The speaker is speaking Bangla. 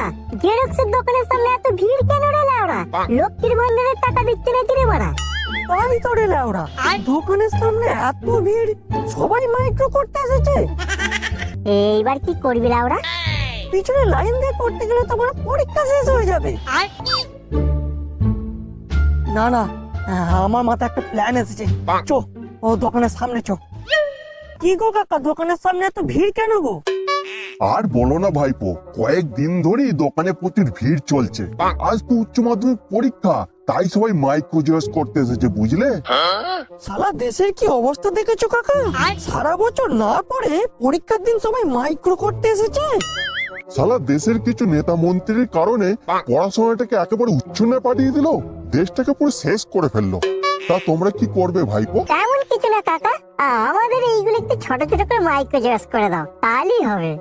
লাউড়া, জেরক্সের দোকানের সামনে এত ভিড় কেন রে লাউড়া? লক্ষ্মীর ভান্ডারের টাকা দিচ্ছে নাকি রে মারা? তাই তো রে লাউড়া, দোকানের সামনে এত ভিড়, সবাই মাইক্রো করতে এসেছে। এইবার কি করবি লাউড়া? পিছনে লাইন দিয়ে করতে গেলে তো আমার পরীক্ষা শেষ হয়ে যাবে। না না, আমার মাথায় একটা প্ল্যান এসেছে। চো, ও দোকানের সামনে চো। কি গো কাকা, দোকানের সামনে এত ভিড় কেন গো? আর বলো না ভাইপো, কয়েকদিন ধরেই দোকানে প্রচুর ভিড় চলছে। আজ তো উচ্চ মাধ্যমিক পরীক্ষা, তাই সবাই মাইক্রো জেরক্স করতে এসেছে, বুঝলে? সারা দেশের কি অবস্থা দেখেছো কাকা? সারা বছর না পড়ে পরীক্ষার দিন সবাই মাইক্রো করতে এসেছে। সালা দেশের কিছু নেতা মন্ত্রীর কারণে পড়াশোনাটাকে একেবারে উচ্ছন্নে পাঠিয়ে দিল, দেশটাকে পুরো শেষ করে ফেললো। তা তোমরা কি করবে ভাইপো? তেমন কিছু না কাকা, আমাদের এইগুলো একটু ছোট ছোট করে মাইক্রো জেরক্স করে দাও, তাহলেই হবে।